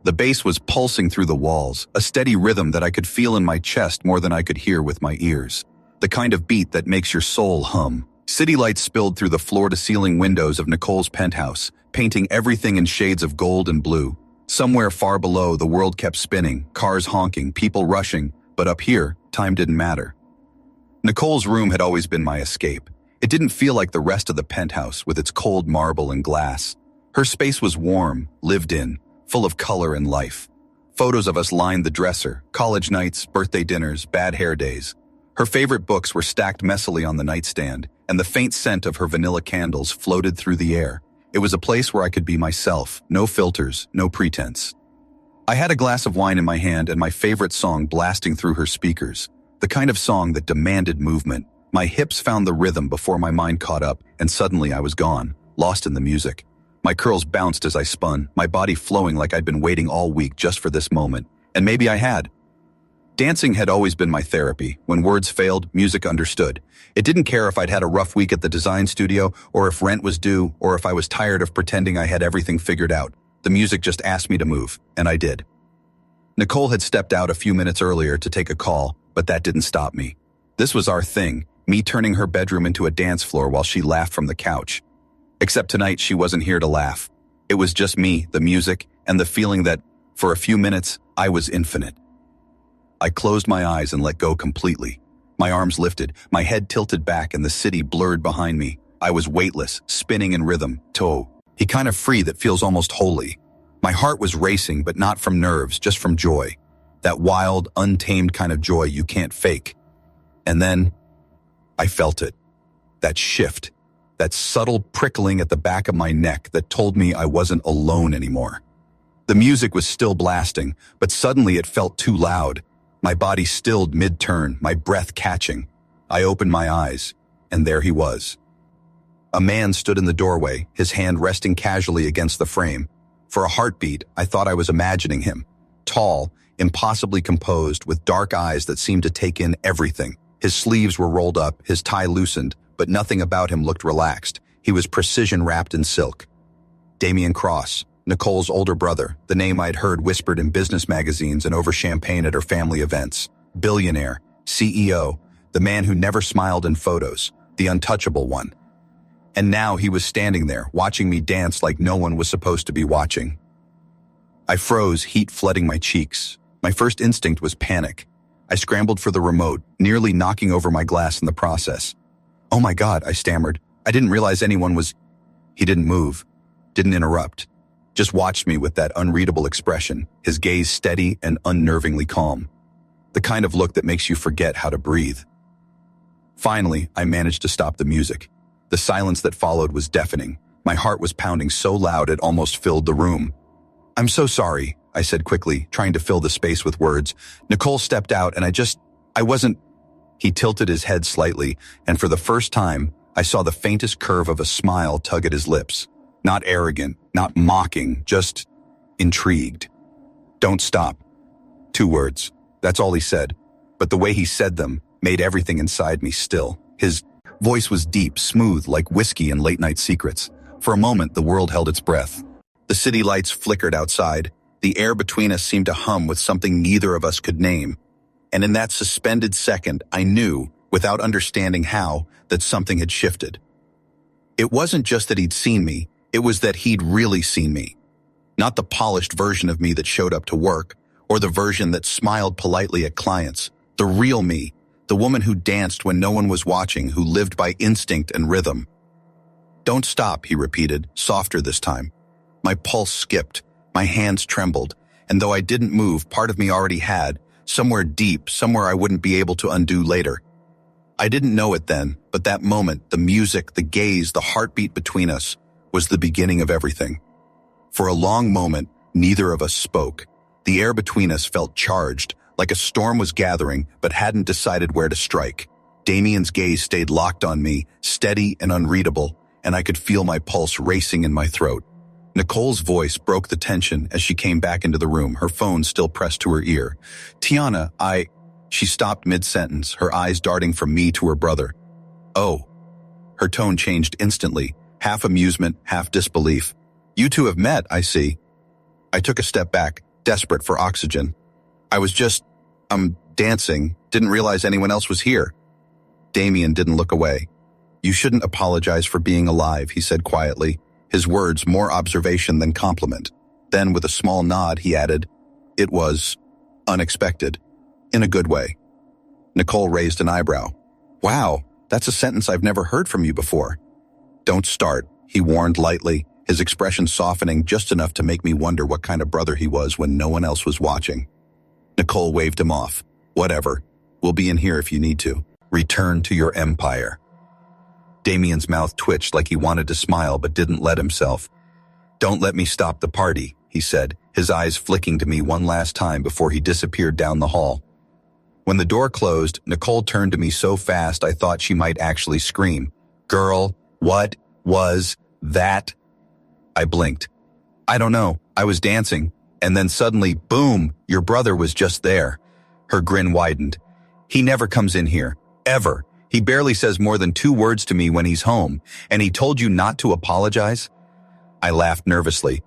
The bass was pulsing through the walls, a steady rhythm that I could feel in my chest more than I could hear with my ears. The kind of beat that makes your soul hum. City lights spilled through the floor-to-ceiling windows of Nicole's penthouse, painting everything in shades of gold and blue. Somewhere far below, the world kept spinning, cars honking, people rushing, but up here, time didn't matter. Nicole's room had always been my escape. It didn't feel like the rest of the penthouse with its cold marble and glass. Her space was warm, lived in, full of color and life. Photos of us lined the dresser, college nights, birthday dinners, bad hair days. Her favorite books were stacked messily on the nightstand, and the faint scent of her vanilla candles floated through the air. It was a place where I could be myself, no filters, no pretense. I had a glass of wine in my hand and my favorite song blasting through her speakers, the kind of song that demanded movement. My hips found the rhythm before my mind caught up, and suddenly I was gone, lost in the music. My curls bounced as I spun, my body flowing like I'd been waiting all week just for this moment, and maybe I had. Dancing had always been my therapy. When words failed, music understood. It didn't care if I'd had a rough week at the design studio, or if rent was due, or if I was tired of pretending I had everything figured out. The music just asked me to move, and I did. Nicole had stepped out a few minutes earlier to take a call, but that didn't stop me. This was our thing, me turning her bedroom into a dance floor while she laughed from the couch. Except tonight she wasn't here to laugh. It was just me, the music, and the feeling that, for a few minutes, I was infinite. I closed my eyes and let go completely. My arms lifted, my head tilted back, and the city blurred behind me. I was weightless, spinning in rhythm, he kind of free that feels almost holy. My heart was racing, but not from nerves, just from joy. That wild, untamed kind of joy you can't fake. And then, I felt it. That shift. That subtle prickling at the back of my neck that told me I wasn't alone anymore. The music was still blasting, but suddenly it felt too loud. My body stilled mid-turn, my breath catching. I opened my eyes, and there he was. A man stood in the doorway, his hand resting casually against the frame. For a heartbeat, I thought I was imagining him. Tall, impossibly composed, with dark eyes that seemed to take in everything. His sleeves were rolled up, his tie loosened, but nothing about him looked relaxed. He was precision wrapped in silk. Damian Cross, Nicole's older brother, the name I'd heard whispered in business magazines and over champagne at her family events. Billionaire, CEO, the man who never smiled in photos, the untouchable one. And now he was standing there, watching me dance like no one was supposed to be watching. I froze, heat flooding my cheeks. My first instinct was panic. I scrambled for the remote, nearly knocking over my glass in the process. "Oh my God," I stammered. "I didn't realize anyone was..." He didn't move, didn't interrupt, just watched me with that unreadable expression, his gaze steady and unnervingly calm. The kind of look that makes you forget how to breathe. Finally, I managed to stop the music. The silence that followed was deafening. My heart was pounding so loud it almost filled the room. "I'm so sorry," I said quickly, trying to fill the space with words. "Nicole stepped out and I wasn't..." He tilted his head slightly, and for the first time, I saw the faintest curve of a smile tug at his lips. Not arrogant, not mocking, just intrigued. "Don't stop." 2 words. That's all he said. But the way he said them made everything inside me still. His voice was deep, smooth, like whiskey and late-night secrets. For a moment, the world held its breath. The city lights flickered outside. The air between us seemed to hum with something neither of us could name. And in that suspended second, I knew, without understanding how, that something had shifted. It wasn't just that he'd seen me, it was that he'd really seen me. Not the polished version of me that showed up to work, or the version that smiled politely at clients. The real me, the woman who danced when no one was watching, who lived by instinct and rhythm. "Don't stop," he repeated, softer this time. My pulse skipped, my hands trembled, and though I didn't move, part of me already had, somewhere deep, somewhere I wouldn't be able to undo later. I didn't know it then, but that moment, the music, the gaze, the heartbeat between us, was the beginning of everything. For a long moment, neither of us spoke. The air between us felt charged, like a storm was gathering but hadn't decided where to strike. Damian's gaze stayed locked on me, steady and unreadable, and I could feel my pulse racing in my throat. Nicole's voice broke the tension as she came back into the room, her phone still pressed to her ear. "Tiana, She stopped mid-sentence, her eyes darting from me to her brother. "Oh." Her tone changed instantly, half amusement, half disbelief. "You two have met, I see." I took a step back, desperate for oxygen. I was just, dancing, didn't realize anyone else was here. Damian didn't look away. You shouldn't apologize for being alive, he said quietly, his words more observation than compliment. Then, with a small nod, he added, it was unexpected, in a good way. Nicole raised an eyebrow. Wow, that's a sentence I've never heard from you before. Don't start, he warned lightly, his expression softening just enough to make me wonder what kind of brother he was when no one else was watching. Nicole waved him off. Whatever. We'll be in here if you need to. Return to your empire. Damian's mouth twitched like he wanted to smile but didn't let himself. Don't let me stop the party, he said, his eyes flicking to me one last time before he disappeared down the hall. When the door closed, Nicole turned to me so fast I thought she might actually scream. Girl, what was that? I blinked. I don't know, I was dancing, and then suddenly, boom, your brother was just there. Her grin widened. He never comes in here, ever. He barely says more than 2 words to me when he's home, and he told you not to apologize? I laughed nervously.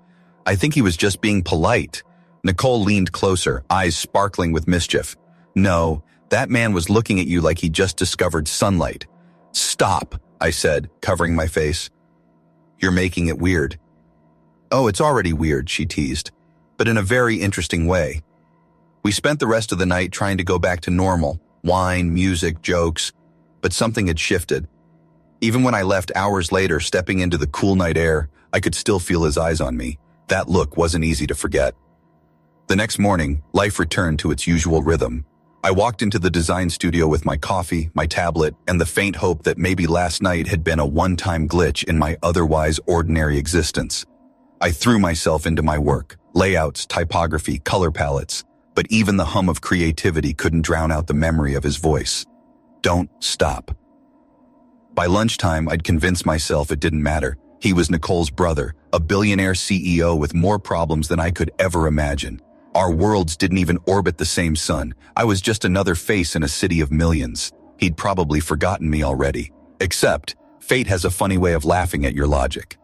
I think he was just being polite. Nicole leaned closer, eyes sparkling with mischief. No, that man was looking at you like he just discovered sunlight. Stop, I said, covering my face. You're making it weird. Oh, it's already weird, she teased, but in a very interesting way. We spent the rest of the night trying to go back to normal, wine, music, jokes, but something had shifted. Even when I left hours later, stepping into the cool night air, I could still feel his eyes on me. That look wasn't easy to forget. The next morning, life returned to its usual rhythm. I walked into the design studio with my coffee, my tablet, and the faint hope that maybe last night had been a one-time glitch in my otherwise ordinary existence. I threw myself into my work, layouts, typography, color palettes, but even the hum of creativity couldn't drown out the memory of his voice. Don't stop. By lunchtime, I'd convinced myself it didn't matter. He was Nicole's brother, a billionaire CEO with more problems than I could ever imagine. Our worlds didn't even orbit the same sun. I was just another face in a city of millions. He'd probably forgotten me already. Except, fate has a funny way of laughing at your logic.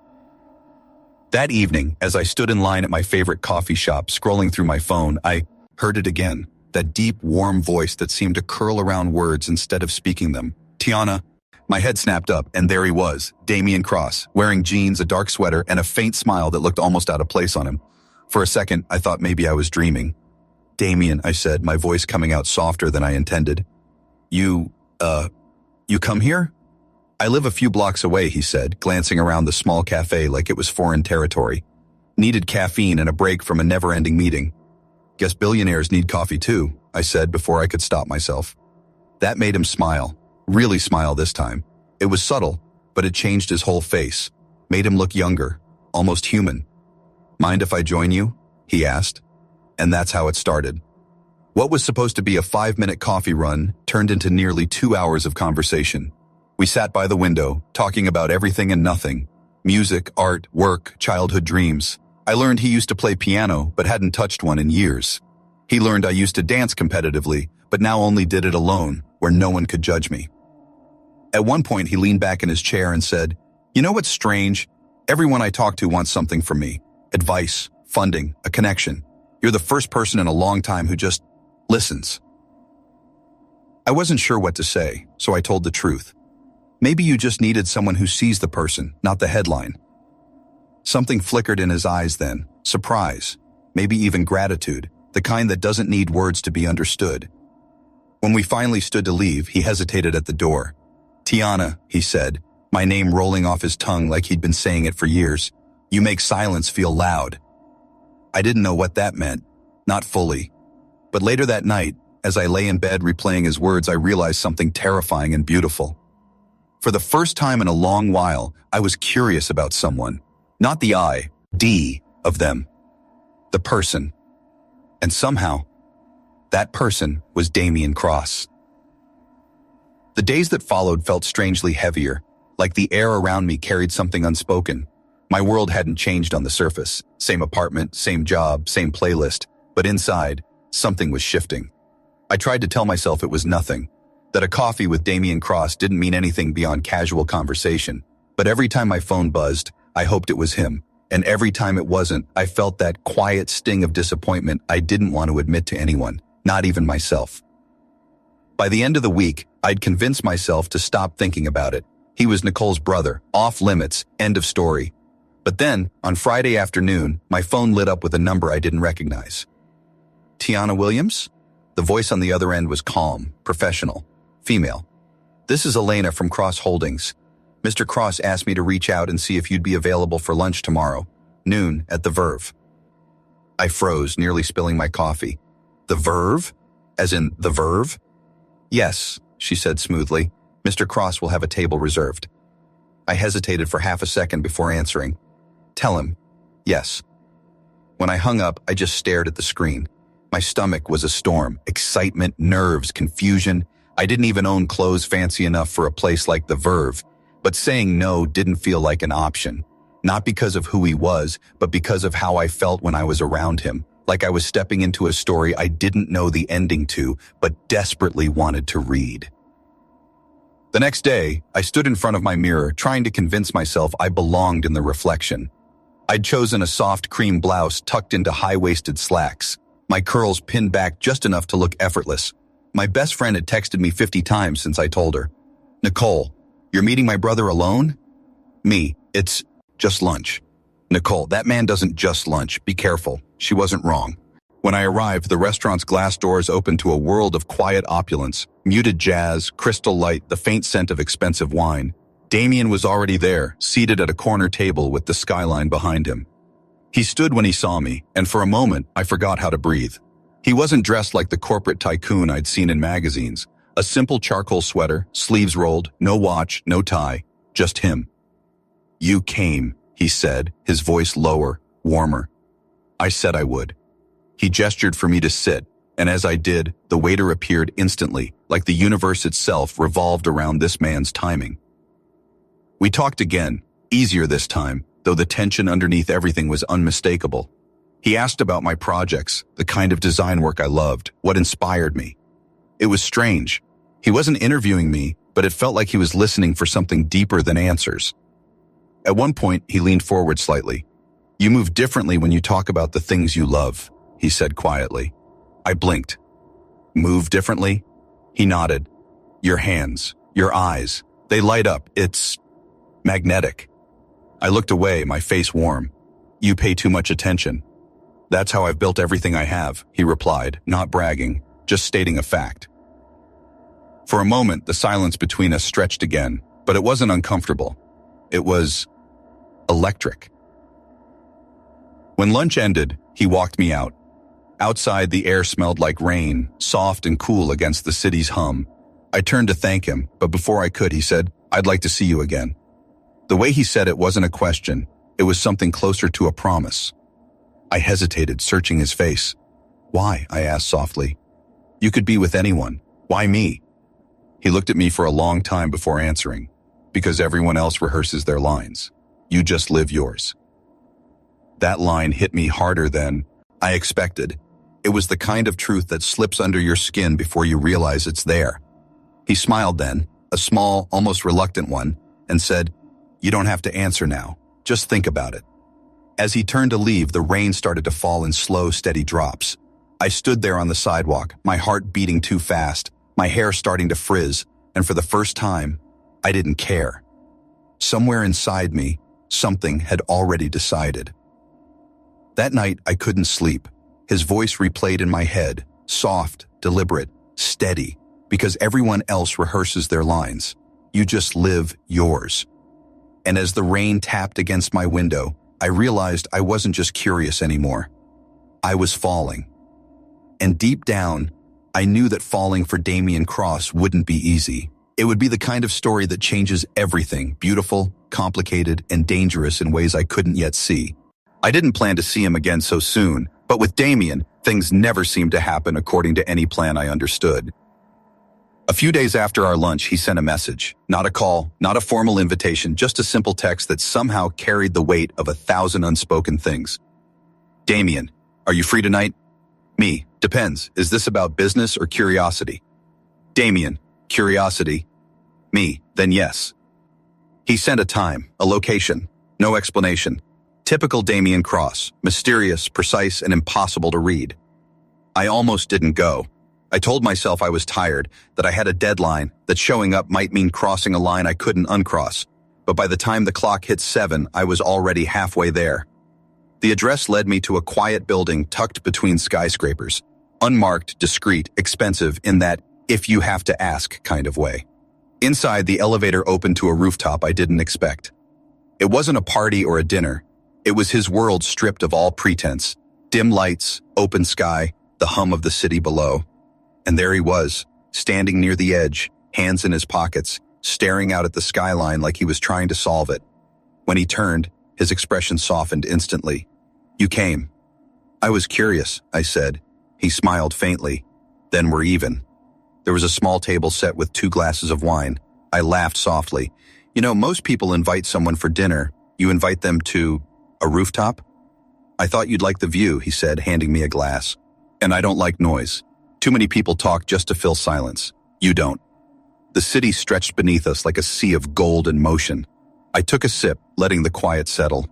That evening, as I stood in line at my favorite coffee shop scrolling through my phone, I heard it again, that deep, warm voice that seemed to curl around words instead of speaking them. Tiana. My head snapped up, and there he was, Damian Cross, wearing jeans, a dark sweater, and a faint smile that looked almost out of place on him. For a second, I thought maybe I was dreaming. Damian, I said, my voice coming out softer than I intended. You come here? I live a few blocks away, he said, glancing around the small cafe like it was foreign territory. Needed caffeine and a break from a never-ending meeting. Guess billionaires need coffee too, I said before I could stop myself. That made him smile, really smile this time. It was subtle, but it changed his whole face, made him look younger, almost human. Mind if I join you? He asked. And that's how it started. What was supposed to be a 5-minute coffee run turned into nearly 2 hours of conversation. We sat by the window, talking about everything and nothing. Music, art, work, childhood dreams. I learned he used to play piano, but hadn't touched one in years. He learned I used to dance competitively, but now only did it alone, where no one could judge me. At one point, he leaned back in his chair and said, "You know what's strange? Everyone I talk to wants something from me. Advice, funding, a connection. You're the first person in a long time who just listens." I wasn't sure what to say, so I told the truth. Maybe you just needed someone who sees the person, not the headline. Something flickered in his eyes then, surprise, maybe even gratitude, the kind that doesn't need words to be understood. When we finally stood to leave, he hesitated at the door. "Tiana," he said, my name rolling off his tongue like he'd been saying it for years. "You make silence feel loud." I didn't know what that meant, not fully. But later that night, as I lay in bed replaying his words, I realized something terrifying and beautiful. For the first time in a long while, I was curious about someone. Not the ID of them. The person. And somehow, that person was Damian Cross. The days that followed felt strangely heavier, like the air around me carried something unspoken. My world hadn't changed on the surface. Same apartment, same job, same playlist. But inside, something was shifting. I tried to tell myself it was nothing, that a coffee with Damian Cross didn't mean anything beyond casual conversation. But every time my phone buzzed, I hoped it was him. and every time it wasn't, I felt that quiet sting of disappointment I didn't want to admit to anyone, not even myself. By the end of the week, I'd convinced myself to stop thinking about it. He was Nicole's brother, off limits, end of story. But then, on Friday afternoon, my phone lit up with a number I didn't recognize. Tiana Williams? The voice on the other end was calm, professional, female. This is Elena from Cross Holdings. Mr. Cross asked me to reach out and see if you'd be available for lunch tomorrow, noon, at the Verve. I froze, nearly spilling my coffee. The Verve? As in the Verve? Yes, she said smoothly. Mr. Cross will have a table reserved. I hesitated for half a second before answering. Tell him. Yes. When I hung up, I just stared at the screen. My stomach was a storm. Excitement, nerves, confusion. I didn't even own clothes fancy enough for a place like the Verve. But saying no didn't feel like an option. Not because of who he was, but because of how I felt when I was around him. Like I was stepping into a story I didn't know the ending to, but desperately wanted to read. The next day, I stood in front of my mirror, trying to convince myself I belonged in the reflection. I'd chosen a soft cream blouse tucked into high-waisted slacks, my curls pinned back just enough to look effortless. My best friend had texted me 50 times since I told her. Nicole, you're meeting my brother alone? Me, it's just lunch. Nicole, that man doesn't just lunch. Be careful. She wasn't wrong. When I arrived, the restaurant's glass doors opened to a world of quiet opulence, muted jazz, crystal light, the faint scent of expensive wine. Damian was already there, seated at a corner table with the skyline behind him. He stood when he saw me, and for a moment, I forgot how to breathe. He wasn't dressed like the corporate tycoon I'd seen in magazines. A simple charcoal sweater, sleeves rolled, no watch, no tie, just him. You came, he said, his voice lower, warmer. I said I would. He gestured for me to sit, and as I did, the waiter appeared instantly, like the universe itself revolved around this man's timing. We talked again, easier this time, though the tension underneath everything was unmistakable. He asked about my projects, the kind of design work I loved, what inspired me. It was strange. He wasn't interviewing me, but it felt like he was listening for something deeper than answers. At one point, he leaned forward slightly. You move differently when you talk about the things you love, he said quietly. I blinked. Move differently? He nodded. Your hands, your eyes, they light up. It's magnetic. I looked away, my face warm. You pay too much attention. That's how I've built everything I have, he replied, not bragging, just stating a fact. For a moment, the silence between us stretched again, but it wasn't uncomfortable. It was electric. When lunch ended, he walked me out. Outside, the air smelled like rain, soft and cool against the city's hum. I turned to thank him, but before I could, he said, I'd like to see you again. The way he said it wasn't a question. It was something closer to a promise. I hesitated, searching his face. Why? I asked softly. You could be with anyone. Why me? He looked at me for a long time before answering. Because everyone else rehearses their lines. You just live yours. That line hit me harder than I expected. It was the kind of truth that slips under your skin before you realize it's there. He smiled then, a small, almost reluctant one, and said, You don't have to answer now. Just think about it. As he turned to leave, the rain started to fall in slow, steady drops. I stood there on the sidewalk, my heart beating too fast, my hair starting to frizz, and for the first time, I didn't care. Somewhere inside me, something had already decided. That night, I couldn't sleep. His voice replayed in my head, soft, deliberate, steady, because everyone else rehearses their lines. You just live yours. And as the rain tapped against my window, I realized I wasn't just curious anymore. I was falling. And deep down, I knew that falling for Damian Cross wouldn't be easy. It would be the kind of story that changes everything, beautiful, complicated, and dangerous in ways I couldn't yet see. I didn't plan to see him again so soon, but with Damian, things never seemed to happen according to any plan I understood. A few days after our lunch, he sent a message. Not a call, not a formal invitation, just a simple text that somehow carried the weight of 1,000 unspoken things. Damian, are you free tonight? Me, depends. Is this about business or curiosity? Damian, curiosity. Me, then yes. He sent a time, a location, no explanation. Typical Damian Cross, mysterious, precise, and impossible to read. I almost didn't go. I told myself I was tired, that I had a deadline, that showing up might mean crossing a line I couldn't uncross. But by the time the clock hit 7, I was already halfway there. The address led me to a quiet building tucked between skyscrapers. Unmarked, discreet, expensive in that if you have to ask kind of way. Inside, the elevator opened to a rooftop I didn't expect. It wasn't a party or a dinner. It was his world stripped of all pretense. Dim lights, open sky, the hum of the city below. And there he was, standing near the edge, hands in his pockets, staring out at the skyline like he was trying to solve it. When he turned, his expression softened instantly. "You came." "I was curious," I said. He smiled faintly. "Then we're even." There was a small table set with 2 glasses of wine. I laughed softly. "You know, most people invite someone for dinner. You invite them to a rooftop?" "I thought you'd like the view," he said, handing me a glass. "And I don't like noise. Too many people talk just to fill silence. You don't." The city stretched beneath us like a sea of gold and motion. I took a sip, letting the quiet settle.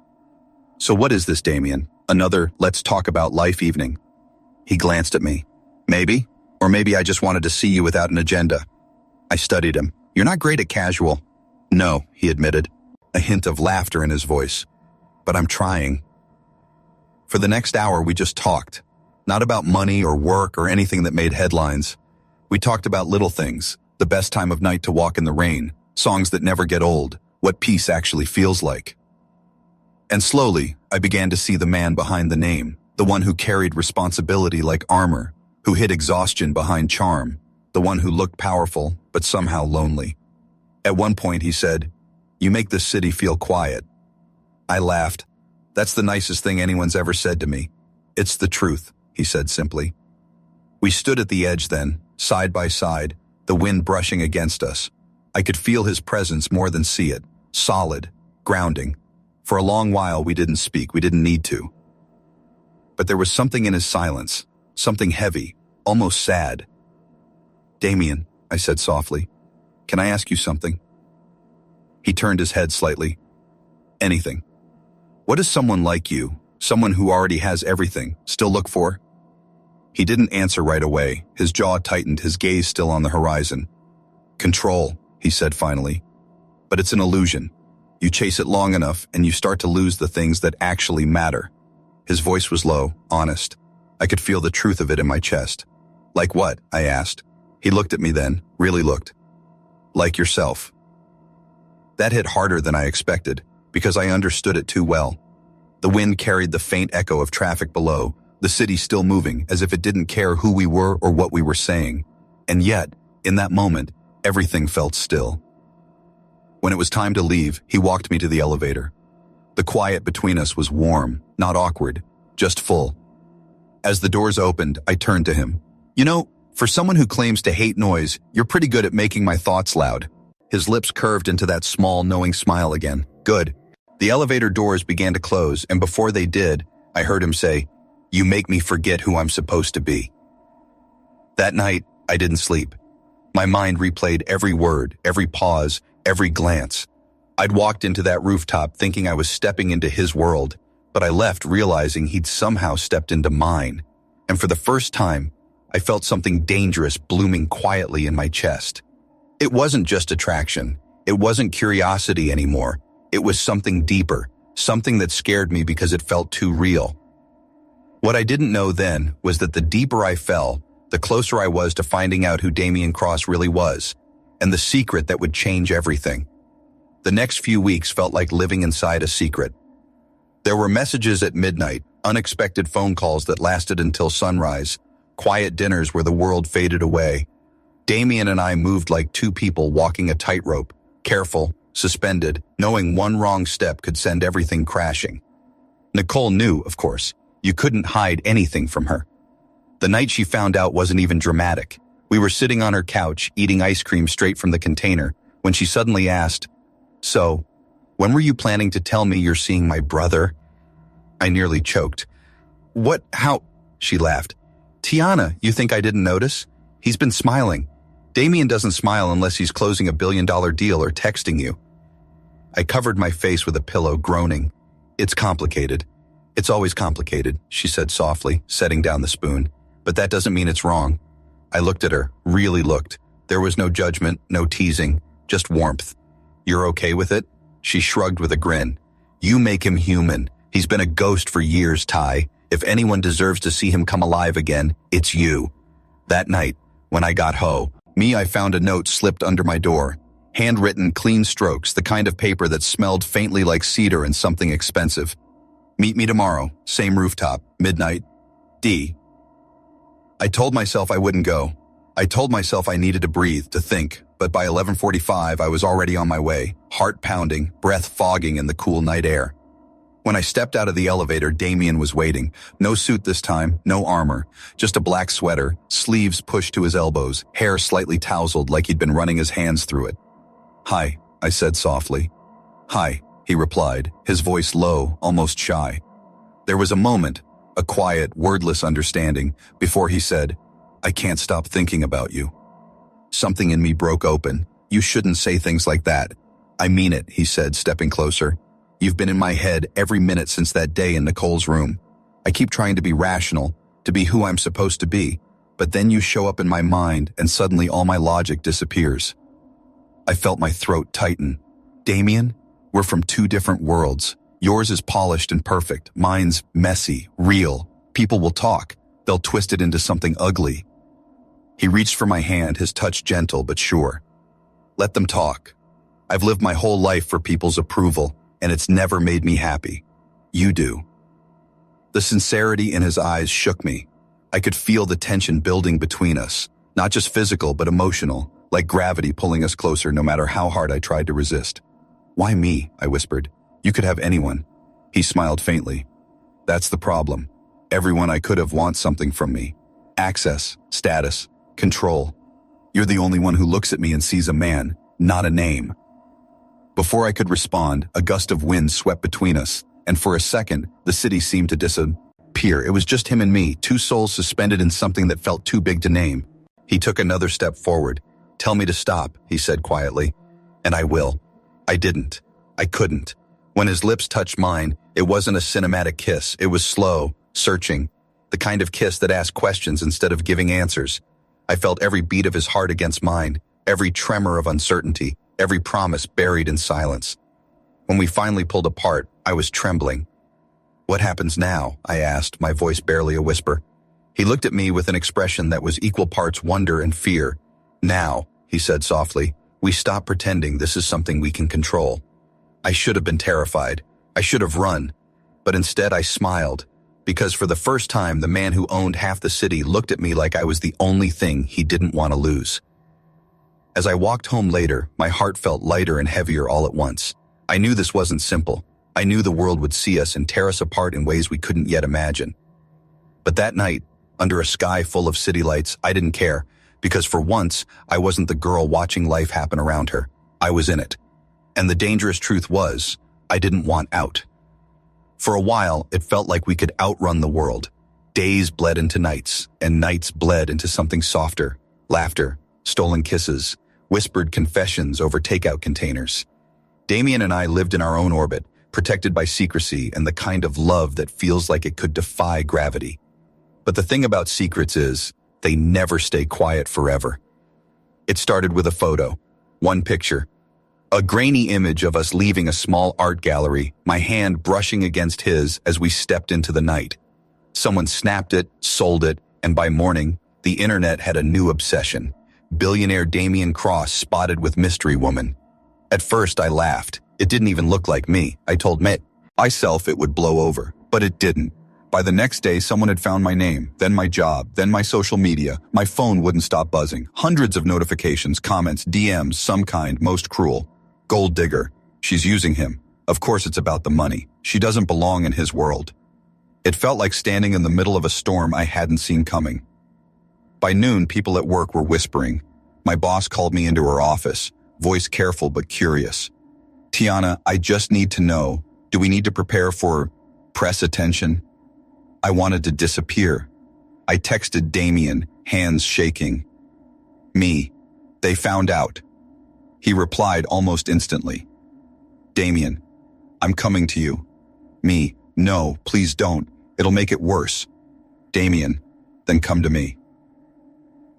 "So what is this, Damian? Another let's talk about life evening?" He glanced at me. "Maybe. Or maybe I just wanted to see you without an agenda." I studied him. "You're not great at casual." "No," he admitted, a hint of laughter in his voice. "But I'm trying." For the next hour, we just talked. Not about money or work or anything that made headlines. We talked about little things, the best time of night to walk in the rain, songs that never get old, what peace actually feels like. And slowly, I began to see the man behind the name, the one who carried responsibility like armor, who hid exhaustion behind charm, the one who looked powerful but somehow lonely. At one point, he said, "You make this city feel quiet." I laughed. "That's the nicest thing anyone's ever said to me." "It's the truth," he said simply. We stood at the edge then, side by side, the wind brushing against us. I could feel his presence more than see it, solid, grounding. For a long while we didn't speak, we didn't need to. But there was something in his silence, something heavy, almost sad. "Damian," I said softly, "can I ask you something?" He turned his head slightly. "Anything. What does someone like you, someone who already has everything, still look for?" He didn't answer right away, his jaw tightened, his gaze still on the horizon. "Control," he said finally. "But it's an illusion. You chase it long enough and you start to lose the things that actually matter." His voice was low, honest. I could feel the truth of it in my chest. "Like what?" I asked. He looked at me then, really looked. "Like yourself." That hit harder than I expected, because I understood it too well. The wind carried the faint echo of traffic below, the city still moving as if it didn't care who we were or what we were saying. And yet, in that moment, everything felt still. When it was time to leave, he walked me to the elevator. The quiet between us was warm, not awkward, just full. As the doors opened, I turned to him. "You know, for someone who claims to hate noise, you're pretty good at making my thoughts loud." His lips curved into that small, knowing smile again. "Good." The elevator doors began to close, and before they did, I heard him say, "You make me forget who I'm supposed to be." That night, I didn't sleep. My mind replayed every word, every pause, every glance. I'd walked into that rooftop thinking I was stepping into his world, but I left realizing he'd somehow stepped into mine. And for the first time, I felt something dangerous blooming quietly in my chest. It wasn't just attraction. It wasn't curiosity anymore. It was something deeper, something that scared me because it felt too real. What I didn't know then was that the deeper I fell, the closer I was to finding out who Damian Cross really was, and the secret that would change everything. The next few weeks felt like living inside a secret. There were messages at midnight, unexpected phone calls that lasted until sunrise, quiet dinners where the world faded away. Damian and I moved like two people walking a tightrope, careful, suspended, knowing one wrong step could send everything crashing. Nicole knew, of course. You couldn't hide anything from her. The night she found out wasn't even dramatic. We were sitting on her couch, eating ice cream straight from the container, when she suddenly asked, "So, when were you planning to tell me you're seeing my brother?" I nearly choked. "What? How?" She laughed. "Tiana, you think I didn't notice? He's been smiling. Damian doesn't smile unless he's closing $1 billion deal or texting you." I covered my face with a pillow, groaning. It's complicated. It's always complicated, she said softly, setting down the spoon. But that doesn't mean it's wrong. I looked at her, really looked. There was no judgment, no teasing, just warmth. You're okay with it? She shrugged with a grin. You make him human. He's been a ghost for years, Ty. If anyone deserves to see him come alive again, it's you. That night, when I got home, I found a note slipped under my door. Handwritten, clean strokes, the kind of paper that smelled faintly like cedar and something expensive. Meet me tomorrow, same rooftop, midnight. D. I told myself I wouldn't go. I told myself I needed to breathe, to think, but by 11:45 I was already on my way, heart pounding, breath fogging in the cool night air. When I stepped out of the elevator, Damian was waiting. No suit this time, no armor, just a black sweater, sleeves pushed to his elbows, hair slightly tousled like he'd been running his hands through it. Hi, I said softly. Hi, he replied, his voice low, almost shy. There was a moment, a quiet, wordless understanding, before he said, I can't stop thinking about you. Something in me broke open. You shouldn't say things like that. I mean it, he said, stepping closer. You've been in my head every minute since that day in Nicole's room. I keep trying to be rational, to be who I'm supposed to be, but then you show up in my mind and suddenly all my logic disappears. I felt my throat tighten. Damian, we're from two different worlds. Yours is polished and perfect. Mine's messy, real. People will talk. They'll twist it into something ugly. He reached for my hand, his touch gentle but sure. Let them talk. I've lived my whole life for people's approval, and it's never made me happy. You do. The sincerity in his eyes shook me. I could feel the tension building between us, not just physical but emotional, like gravity pulling us closer no matter how hard I tried to resist. Why me? I whispered. You could have anyone. He smiled faintly. That's the problem. Everyone I could have wants something from me. Access, status, control. You're the only one who looks at me and sees a man, not a name. Before I could respond, a gust of wind swept between us, and for a second, the city seemed to disappear. It was just him and me, two souls suspended in something that felt too big to name. He took another step forward. Tell me to stop, he said quietly. And I will. I didn't. I couldn't. When his lips touched mine, it wasn't a cinematic kiss. It was slow, searching, the kind of kiss that asked questions instead of giving answers. I felt every beat of his heart against mine, every tremor of uncertainty, every promise buried in silence. When we finally pulled apart, I was trembling. What happens now? I asked, my voice barely a whisper. He looked at me with an expression that was equal parts wonder and fear. Now, he said softly, we stop pretending this is something we can control. I should have been terrified. I should have run. But instead I smiled, because for the first time the man who owned half the city looked at me like I was the only thing he didn't want to lose. As I walked home later, my heart felt lighter and heavier all at once. I knew this wasn't simple. I knew the world would see us and tear us apart in ways we couldn't yet imagine. But that night, under a sky full of city lights, I didn't care, because for once, I wasn't the girl watching life happen around her. I was in it. And the dangerous truth was, I didn't want out. For a while, it felt like we could outrun the world. Days bled into nights, and nights bled into something softer. Laughter, stolen kisses, whispered confessions over takeout containers. Damian and I lived in our own orbit, protected by secrecy and the kind of love that feels like it could defy gravity. But the thing about secrets is, they never stay quiet forever. It started with a photo, one picture. A grainy image of us leaving a small art gallery, my hand brushing against his as we stepped into the night. Someone snapped it, sold it, and by morning, the internet had a new obsession. Billionaire Damian Cross spotted with mystery woman. At first, I laughed. It didn't even look like me. I told myself it would blow over, but it didn't. By the next day, someone had found my name, then my job, then my social media. My phone wouldn't stop buzzing. Hundreds of notifications, comments, DMs, some kind, most cruel. Gold digger. She's using him. Of course it's about the money. She doesn't belong in his world. It felt like standing in the middle of a storm I hadn't seen coming. By noon, people at work were whispering. My boss called me into her office, voice careful but curious. Tiana, I just need to know, do we need to prepare for press attention? I wanted to disappear. I texted Damian, hands shaking. They found out. He replied almost instantly. Damian, I'm coming to you. Me, no, please don't. It'll make it worse. Damian, then come to me.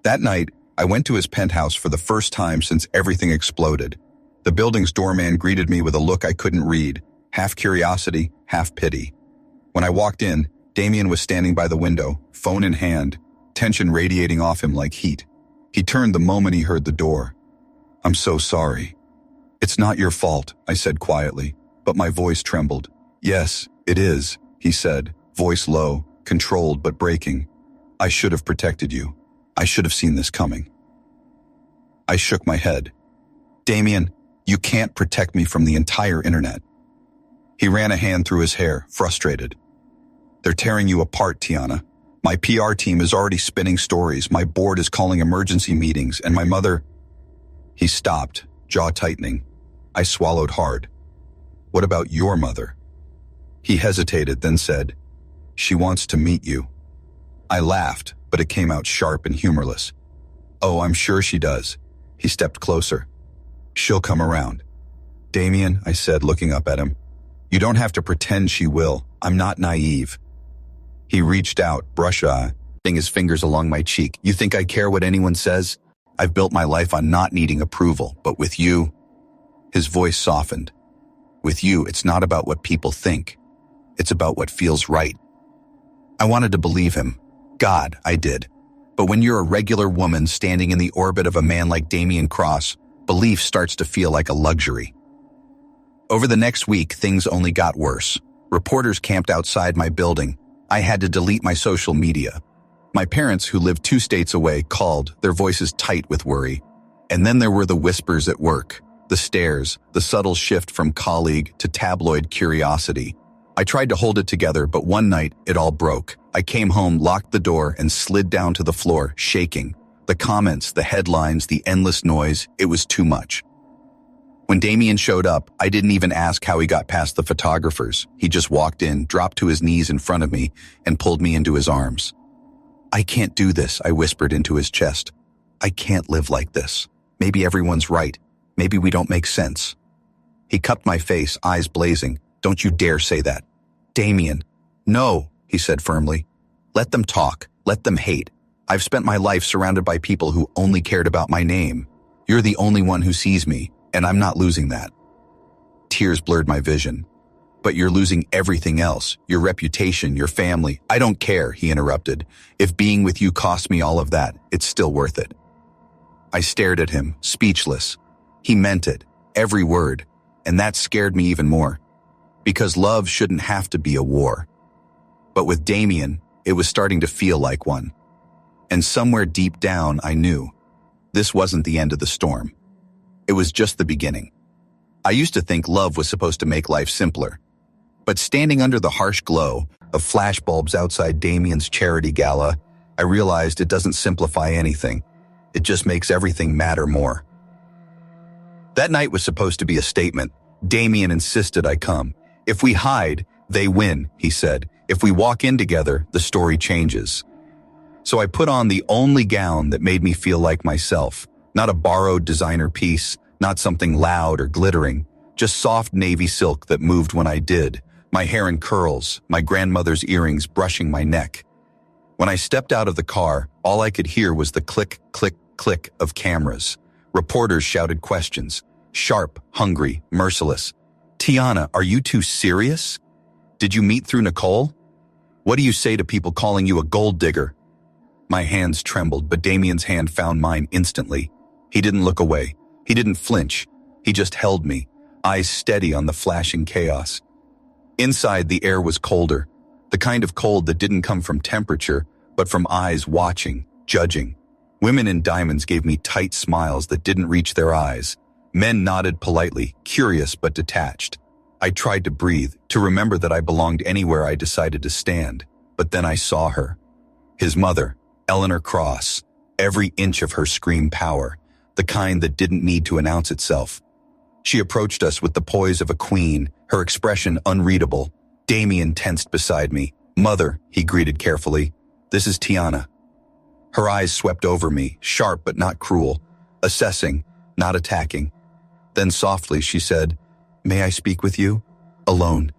That night, I went to his penthouse for the first time since everything exploded. The building's doorman greeted me with a look I couldn't read, half curiosity, half pity. When I walked in, Damian was standing by the window, phone in hand, tension radiating off him like heat. He turned the moment he heard the door. I'm so sorry. It's not your fault, I said quietly, but my voice trembled. Yes, it is, he said, voice low, controlled but breaking. I should have protected you. I should have seen this coming. I shook my head. Damian, you can't protect me from the entire internet. He ran a hand through his hair, frustrated. They're tearing you apart, Tiana. My PR team is already spinning stories, my board is calling emergency meetings, and my mother... He stopped, jaw tightening. I swallowed hard. What about your mother? He hesitated, then said, She wants to meet you. I laughed, but it came out sharp and humorless. Oh, I'm sure she does. He stepped closer. She'll come around. Damian, I said, looking up at him. You don't have to pretend she will. I'm not naive. He reached out, brushing his fingers along my cheek. You think I care what anyone says? I've built my life on not needing approval, but with you... His voice softened. With you, it's not about what people think. It's about what feels right. I wanted to believe him. God, I did. But when you're a regular woman standing in the orbit of a man like Damian Cross, belief starts to feel like a luxury. Over the next week, things only got worse. Reporters camped outside my building. I had to delete my social media. My parents, who lived 2 states away, called, their voices tight with worry. And then there were the whispers at work, the stares, the subtle shift from colleague to tabloid curiosity. I tried to hold it together, but one night, it all broke. I came home, locked the door, and slid down to the floor, shaking. The comments, the headlines, the endless noise, it was too much. When Damian showed up, I didn't even ask how he got past the photographers. He just walked in, dropped to his knees in front of me, and pulled me into his arms. I can't do this, I whispered into his chest. I can't live like this. Maybe everyone's right. Maybe we don't make sense. He cupped my face, eyes blazing. Don't you dare say that. Damian. No, he said firmly. Let them talk. Let them hate. I've spent my life surrounded by people who only cared about my name. You're the only one who sees me, and I'm not losing that. Tears blurred my vision. But you're losing everything else, your reputation, your family. I don't care, he interrupted. If being with you costs me all of that, it's still worth it. I stared at him, speechless. He meant it, every word, and that scared me even more. Because love shouldn't have to be a war. But with Damian, it was starting to feel like one. And somewhere deep down, I knew this wasn't the end of the storm. It was just the beginning. I used to think love was supposed to make life simpler. But standing under the harsh glow of flashbulbs outside Damian's charity gala, I realized it doesn't simplify anything. It just makes everything matter more. That night was supposed to be a statement. Damian insisted I come. If we hide, they win, he said. If we walk in together, the story changes. So I put on the only gown that made me feel like myself. Not a borrowed designer piece, not something loud or glittering, just soft navy silk that moved when I did. My hair in curls, my grandmother's earrings brushing my neck. When I stepped out of the car, all I could hear was the click, click, click of cameras. Reporters shouted questions. Sharp, hungry, merciless. Tiana, are you too serious? Did you meet through Nicole? What do you say to people calling you a gold digger? My hands trembled, but Damian's hand found mine instantly. He didn't look away. He didn't flinch. He just held me, eyes steady on the flashing chaos. Inside, the air was colder, the kind of cold that didn't come from temperature, but from eyes watching, judging. Women in diamonds gave me tight smiles that didn't reach their eyes. Men nodded politely, curious but detached. I tried to breathe, to remember that I belonged anywhere I decided to stand. But then I saw her. His mother, Eleanor Cross. Every inch of her screamed power, the kind that didn't need to announce itself. She approached us with the poise of a queen, her expression unreadable. Damian tensed beside me. Mother, he greeted carefully. This is Tiana. Her eyes swept over me, sharp but not cruel, assessing, not attacking. Then softly she said, May I speak with you? Alone.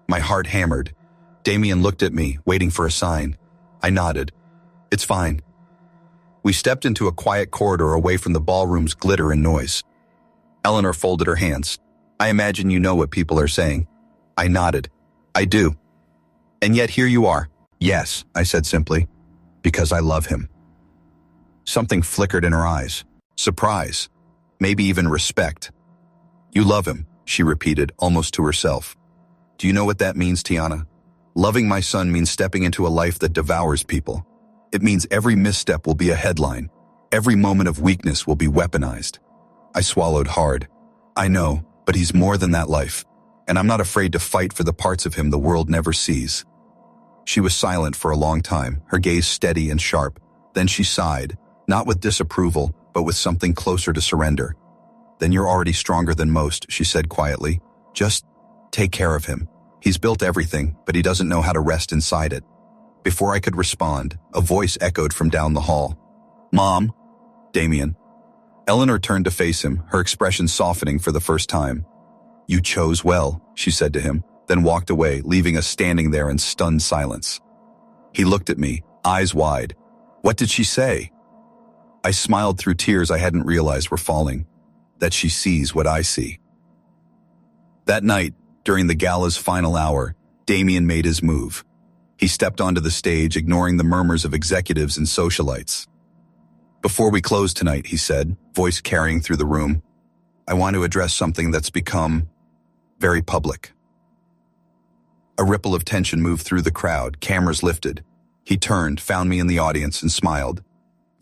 My heart hammered. Damian looked at me, waiting for a sign. I nodded. It's fine. We stepped into a quiet corridor away from the ballroom's glitter and noise. Eleanor folded her hands. I imagine you know what people are saying. I nodded. I do. And yet here you are. Yes, I said simply. Because I love him. Something flickered in her eyes. Surprise. Maybe even respect. You love him, she repeated, almost to herself. Do you know what that means, Tiana? Loving my son means stepping into a life that devours people. It means every misstep will be a headline. Every moment of weakness will be weaponized. I swallowed hard. I know, but he's more than that life. And I'm not afraid to fight for the parts of him the world never sees. She was silent for a long time, her gaze steady and sharp. Then she sighed, not with disapproval, but with something closer to surrender. Then you're already stronger than most, she said quietly. Just take care of him. He's built everything, but he doesn't know how to rest inside it. Before I could respond, a voice echoed from down the hall. Mom? Damian. Eleanor turned to face him, her expression softening for the first time. You chose well, she said to him, then walked away, leaving us standing there in stunned silence. He looked at me, eyes wide. What did she say? I smiled through tears I hadn't realized were falling. That she sees what I see. That night, during the gala's final hour, Damian made his move. He stepped onto the stage, ignoring the murmurs of executives and socialites. Before we close tonight, he said, voice carrying through the room, I want to address something that's become very public. A ripple of tension moved through the crowd, cameras lifted. He turned, found me in the audience, and smiled.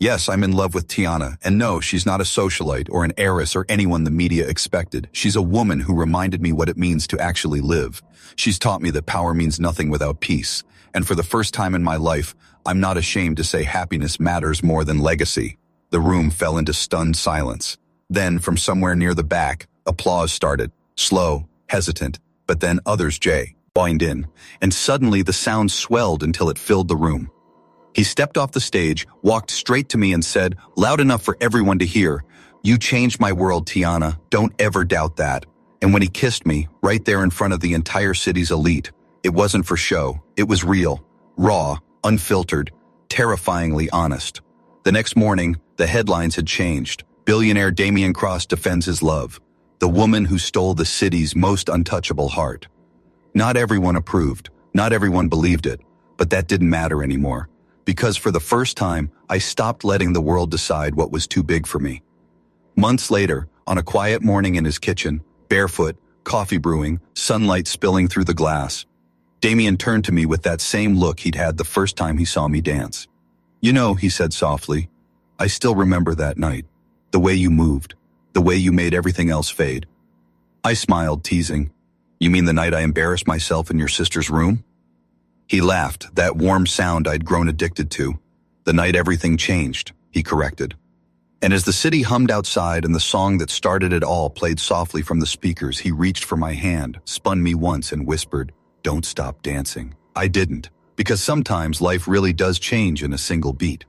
Yes, I'm in love with Tiana, and no, she's not a socialite or an heiress or anyone the media expected. She's a woman who reminded me what it means to actually live. She's taught me that power means nothing without peace, and for the first time in my life, I'm not ashamed to say happiness matters more than legacy. The room fell into stunned silence. Then, from somewhere near the back, applause started, slow, hesitant, but then others joined in, and suddenly the sound swelled until it filled the room. He stepped off the stage, walked straight to me and said, loud enough for everyone to hear, You changed my world, Tiana. Don't ever doubt that. And when he kissed me, right there in front of the entire city's elite, it wasn't for show. It was real, raw, unfiltered, terrifyingly honest. The next morning, the headlines had changed. Billionaire Damian Cross defends his love. The woman who stole the city's most untouchable heart. Not everyone approved. Not everyone believed it. But that didn't matter anymore. Because for the first time, I stopped letting the world decide what was too big for me. Months later, on a quiet morning in his kitchen, barefoot, coffee brewing, sunlight spilling through the glass, Damian turned to me with that same look he'd had the first time he saw me dance. You know, he said softly, I still remember that night. The way you moved. The way you made everything else fade. I smiled, teasing. You mean the night I embarrassed myself in your sister's room? He laughed, that warm sound I'd grown addicted to. The night everything changed, he corrected. And as the city hummed outside and the song that started it all played softly from the speakers, he reached for my hand, spun me once and whispered, Don't stop dancing. I didn't, because sometimes life really does change in a single beat.